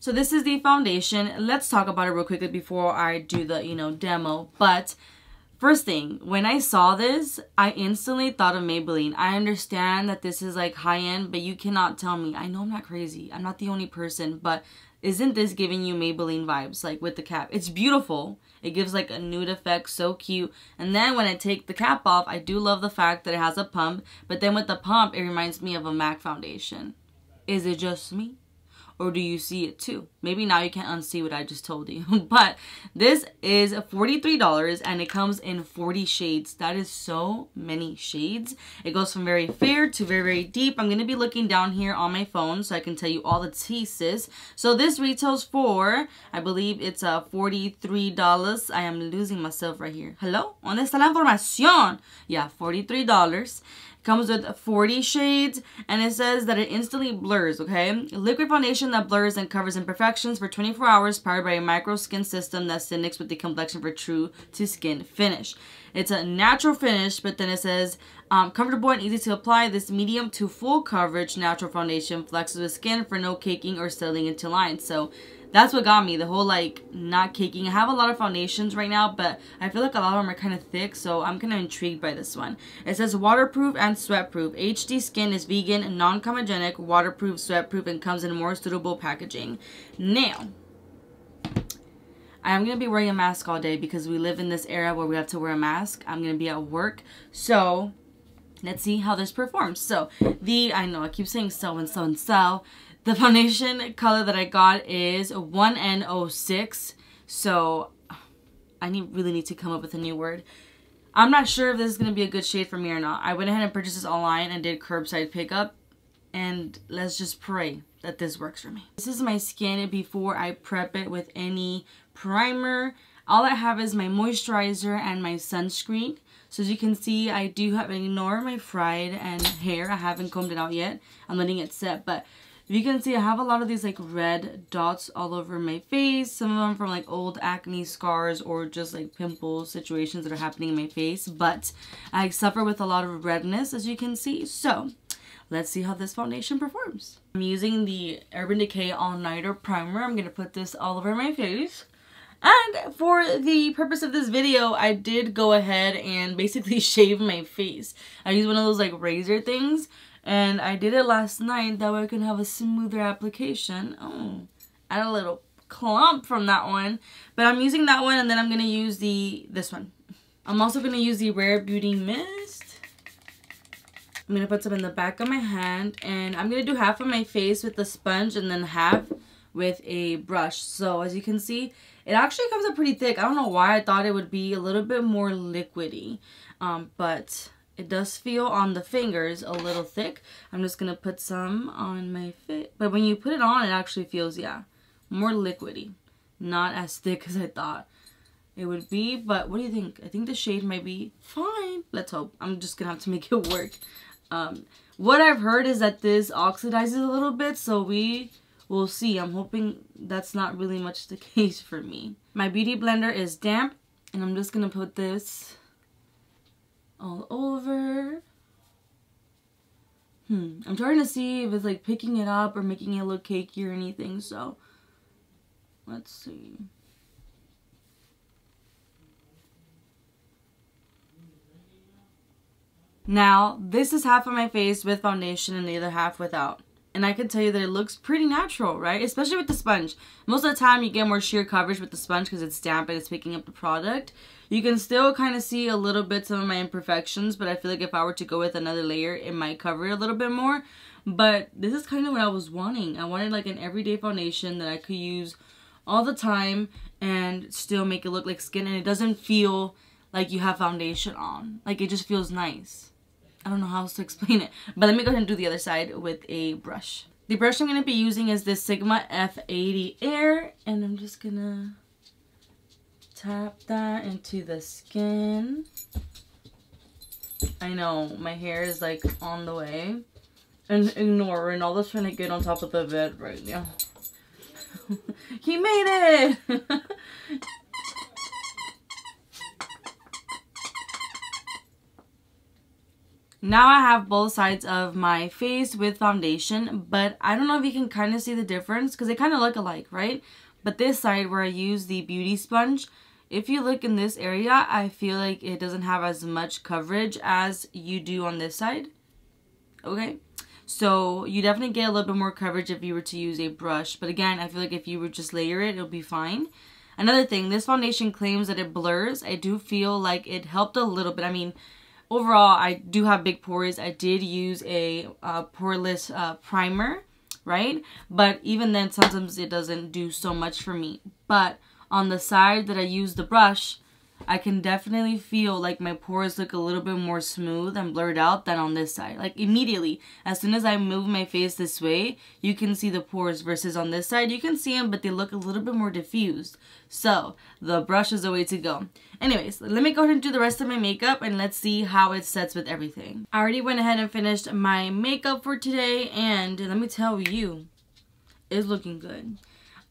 So this is the foundation. Let's talk about it real quickly before I do the, demo. But first thing, when I saw this, I instantly thought of Maybelline. I understand that this is like high-end, but you cannot tell me. I know I'm not crazy. I'm not the only person, but isn't this giving you Maybelline vibes, like with the cap? It's beautiful. It gives like a nude effect, so cute. And then when I take the cap off, I do love the fact that it has a pump. But then with the pump, it reminds me of a MAC foundation. Is it just me? Or do you see it too? Maybe now you can't unsee what I just told you. But this is $43 and it comes in 40 shades. That is so many shades. It goes from very fair to very, very deep. I'm going to be looking down here on my phone so I can tell you all the pieces. So this retails for, I believe it's $43. I am losing myself right here. Hello? ¿Dónde está la información? Yeah, $43. Comes with 40 shades, and it says that it instantly blurs, okay? Liquid foundation that blurs and covers imperfections for 24 hours, powered by a micro skin system that syncs with the complexion for true to skin finish. It's a natural finish, but then it says, comfortable and easy to apply. This medium to full coverage natural foundation flexes with skin for no caking or settling into lines. So that's what got me, the whole like not caking. I have a lot of foundations right now, but I feel like a lot of them are kind of thick, so I'm kind of intrigued by this one. It says waterproof and sweatproof. HD skin is vegan, non-comedogenic, waterproof, sweatproof, and comes in more suitable packaging. Now, I'm going to be wearing a mask all day because we live in this era where we have to wear a mask. I'm going to be at work, so let's see how this performs. So, I know I keep saying so and so and so. The foundation color that I got is 1N06. So I really need to come up with a new word. I'm not sure if this is going to be a good shade for me or not. I went ahead and purchased this online and did curbside pickup. And let's just pray that this works for me. This is my skin before I prep it with any primer. All I have is my moisturizer and my sunscreen. So as you can see, I do have, ignore my fried and hair. I haven't combed it out yet. I'm letting it set, but you can see I have a lot of these like red dots all over my face. Some of them from like old acne scars or just like pimple situations that are happening in my face. But I suffer with a lot of redness, as you can see. So let's see how this foundation performs. I'm using the Urban Decay All Nighter primer. I'm going to put this all over my face. And for the purpose of this video, I did go ahead and basically shave my face. I used one of those like razor things. And I did it last night, that way I can have a smoother application. Oh, I had a little clump from that one. But I'm using that one, and then I'm going to use this one. I'm also going to use the Rare Beauty Mist. I'm going to put some in the back of my hand. And I'm going to do half of my face with the sponge and then half with a brush. So as you can see, it actually comes up pretty thick. I don't know why I thought it would be a little bit more liquidy. But it does feel on the fingers a little thick. I'm just going to put some on my face. But when you put it on, it actually feels, yeah, more liquidy. Not as thick as I thought it would be. But what do you think? I think the shade might be fine. Let's hope. I'm just going to have to make it work. What I've heard is that this oxidizes a little bit. So we will see. I'm hoping that's not really much the case for me. My beauty blender is damp. And I'm just going to put this all over. I'm trying to see if it's like picking it up or making it look cakey or anything, so let's see. Now, this is half of my face with foundation and the other half without. And I can tell you that it looks pretty natural, right? Especially with the sponge. Most of the time you get more sheer coverage with the sponge because it's damp and it's picking up the product. You can still kind of see a little bit some of my imperfections, but I feel like if I were to go with another layer, it might cover it a little bit more. But this is kind of what I was wanting. I wanted like an everyday foundation that I could use all the time and still make it look like skin, and it doesn't feel like you have foundation on. Like, it just feels nice. I don't know how else to explain it. But let me go ahead and do the other side with a brush. The brush I'm going to be using is this Sigma F80 Air. And I'm just going to tap that into the skin. I know, my hair is like on the way. And ignore, Ronaldo's trying to get on top of the bed right now. He made it! now I have both sides of my face with foundation, but I don't know if you can kind of see the difference because they kind of look alike, right? But this side where I use the beauty sponge, if you look in this area, I feel like it doesn't have as much coverage as you do on this side. Okay, so you definitely get a little bit more coverage if you were to use a brush. But again, I feel like if you would just layer it, it'll be fine. Another thing, this foundation claims that it blurs. I do feel like it helped a little bit. I mean, overall, I do have big pores. I did use a poreless primer, right? But even then, sometimes it doesn't do so much for me. But on the side that I use the brush, I can definitely feel like my pores look a little bit more smooth and blurred out than on this side. Like immediately, as soon as I move my face this way, you can see the pores, versus on this side, you can see them, but they look a little bit more diffused. So the brush is the way to go. Anyways, let me go ahead and do the rest of my makeup and let's see how it sets with everything. I already went ahead and finished my makeup for today, and let me tell you, it's looking good.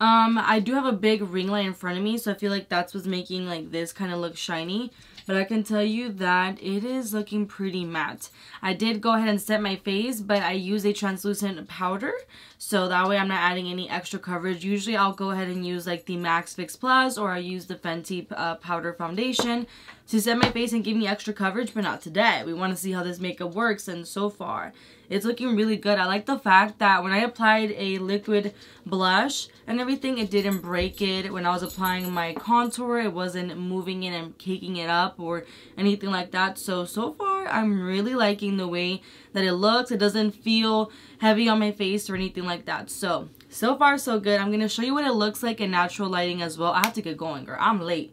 I do have a big ring light in front of me, so I feel like that's what's making like this kind of look shiny. But I can tell you that it is looking pretty matte. I did go ahead and set my face, but I use a translucent powder, so that way I'm not adding any extra coverage. Usually I'll go ahead and use like the MAC Fix Plus, or I use the Fenty powder foundation to set my face and give me extra coverage, but not today. We want to see how this makeup works, and so far it's looking really good. I like the fact that when I applied a liquid blush and everything, it didn't break it. When I was applying my contour, it wasn't moving it and caking it up or anything like that. So far, I'm really liking the way that it looks. It doesn't feel heavy on my face or anything like that. So far, so good. I'm going to show you what it looks like in natural lighting as well. I have to get going, girl. I'm late.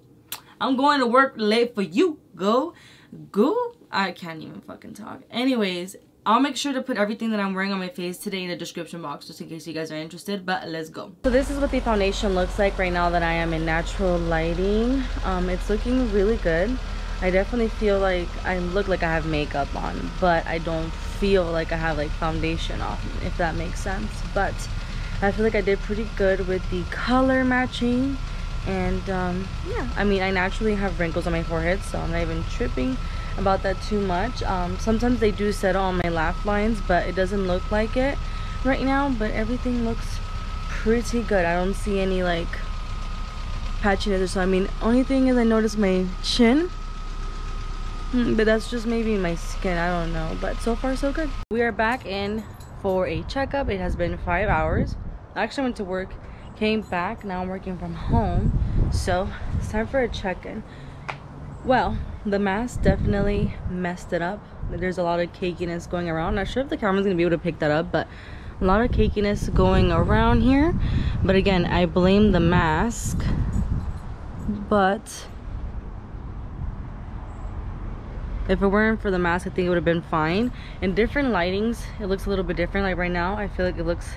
I'm going to work late for you. Go. I can't even fucking talk. Anyways, I'll make sure to put everything that I'm wearing on my face today in the description box, just in case you guys are interested, but let's go. So this is what the foundation looks like right now that I am in natural lighting. It's looking really good. I definitely feel like I look like I have makeup on, but I don't feel like I have like foundation on, if that makes sense. But I feel like I did pretty good with the color matching. And yeah, I mean, I naturally have wrinkles on my forehead, so I'm not even tripping about that too much. Sometimes they do settle on my laugh lines, but it doesn't look like it right now. But everything looks pretty good. I don't see any like patchiness or so. I mean, only thing is I noticed my chin, but that's just maybe my skin, I don't know. But so far so good. We are back in for a checkup. It has been 5 hours. I actually went to work, came back, now I'm working from home, so it's time for a check-in. Well, the mask definitely messed it up. There's a lot of cakiness going around. Not sure if the camera's gonna be able to pick that up, but a lot of cakiness going around here. But again, I blame the mask. But if it weren't for the mask, I think it would have been fine. In different lightings, it looks a little bit different. Like right now, I feel like it looks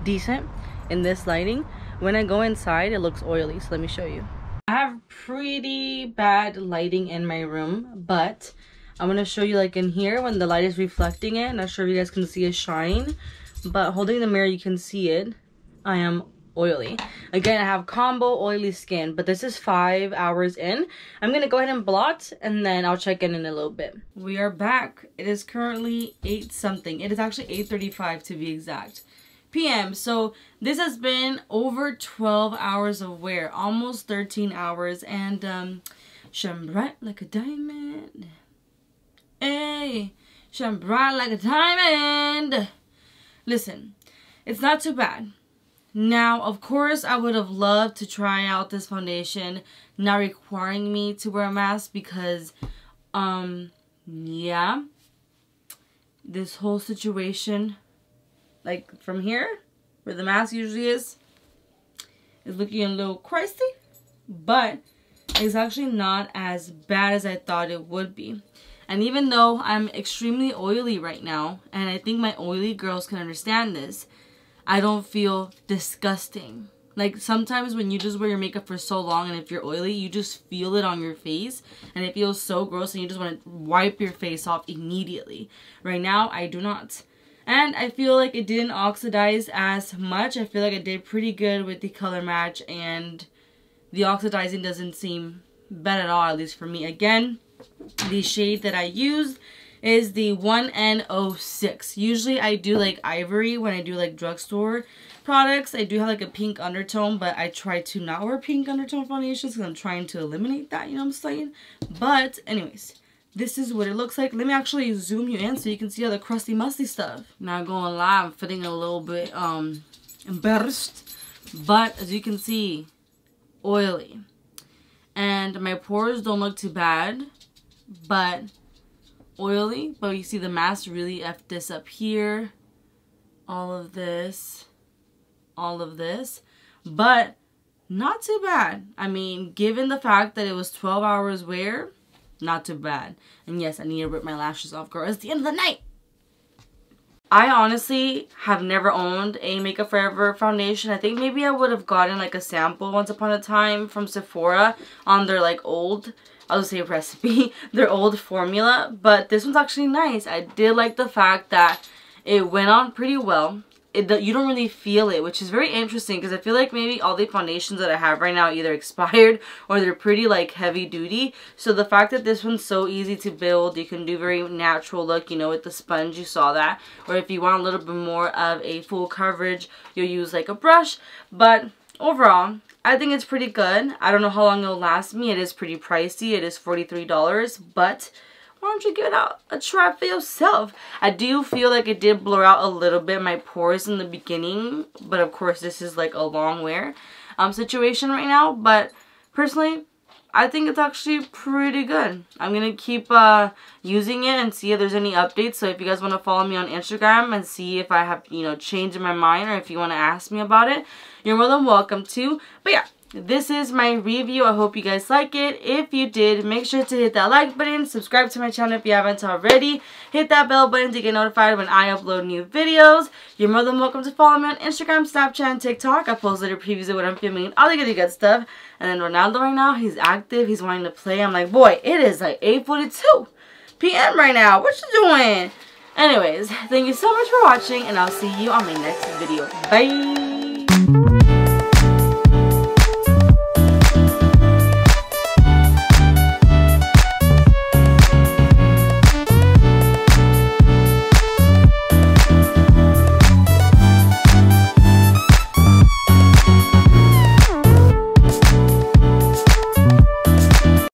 decent in this lighting. When I go inside, it looks oily. So let me show you. I have pretty bad lighting in my room, but I'm gonna show you like in here when the light is reflecting it. Not sure if you guys can see it shine, but holding the mirror you can see it. I am oily. Again, I have combo oily skin, but this is 5 hours in. I'm gonna go ahead and blot, and then I'll check in a little bit. We are back. It is currently 8 something. It is actually 8:35 to be exact. PM. So this has been over 12 hours of wear, almost 13 hours, and shine bright like a diamond. Hey, shine bright like a diamond. Listen, it's not too bad. Now, of course, I would have loved to try out this foundation not requiring me to wear a mask, because yeah, this whole situation, like from here where the mask usually is looking a little crazy, but it's actually not as bad as I thought it would be. And even though I'm extremely oily right now, and I think my oily girls can understand this, I don't feel disgusting. Like sometimes when you just wear your makeup for so long, and if you're oily, you just feel it on your face and it feels so gross and you just want to wipe your face off immediately. Right now, I do not. And I feel like it didn't oxidize as much. I feel like I did pretty good with the color match, and the oxidizing doesn't seem bad at all, at least for me. Again, the shade that I used is the 1N06. Usually I do like ivory when I do like drugstore products. I do have like a pink undertone, but I try to not wear pink undertone foundations because I'm trying to eliminate that, you know what I'm saying? But anyways, this is what it looks like. Let me actually zoom you in so you can see all the crusty musty stuff. Not gonna lie, I'm feeling a little bit embarrassed, but as you can see, oily. And my pores don't look too bad, but oily. But you see the mask really effed this up here. All of this. But not too bad. I mean, given the fact that it was 12 hours wear, not too bad. And yes, I need to rip my lashes off, girl. It's the end of the night. I honestly have never owned a Makeup Forever foundation. I think maybe I would have gotten like a sample once upon a time from Sephora on their like old, I'll just say recipe, their old formula. But this one's actually nice. I did like the fact that it went on pretty well. You don't really feel it, which is very interesting because I feel like maybe all the foundations that I have right now either expired or they're pretty like heavy duty. So the fact that this one's so easy to build, you can do very natural look, you know, with the sponge, you saw that. Or if you want a little bit more of a full coverage, you'll use like a brush. But overall, I think it's pretty good. I don't know how long it'll last me. It is pretty pricey. It is $43, but why don't you give it out a try for yourself? I do feel like it did blur out a little bit my pores in the beginning, but of course this is like a long wear situation right now. But personally, I think it's actually pretty good. I'm gonna keep using it and see if there's any updates. So if you guys want to follow me on Instagram and see if I have, you know, changed my mind, or if you want to ask me about it, you're more than welcome to. But yeah, this is my review. I hope you guys like it. If you did, make sure to hit that like button, subscribe to my channel if you haven't already, hit that bell button to get notified when I upload new videos. You're more than welcome to follow me on Instagram, Snapchat, and TikTok. I post little previews of what I'm filming and all the good stuff. And then Ronaldo right now, he's active, he's wanting to play. I'm like, boy, it is like 8:42 p.m. right now. What you doing? Anyways, thank you so much for watching, and I'll see you on my next video. Bye!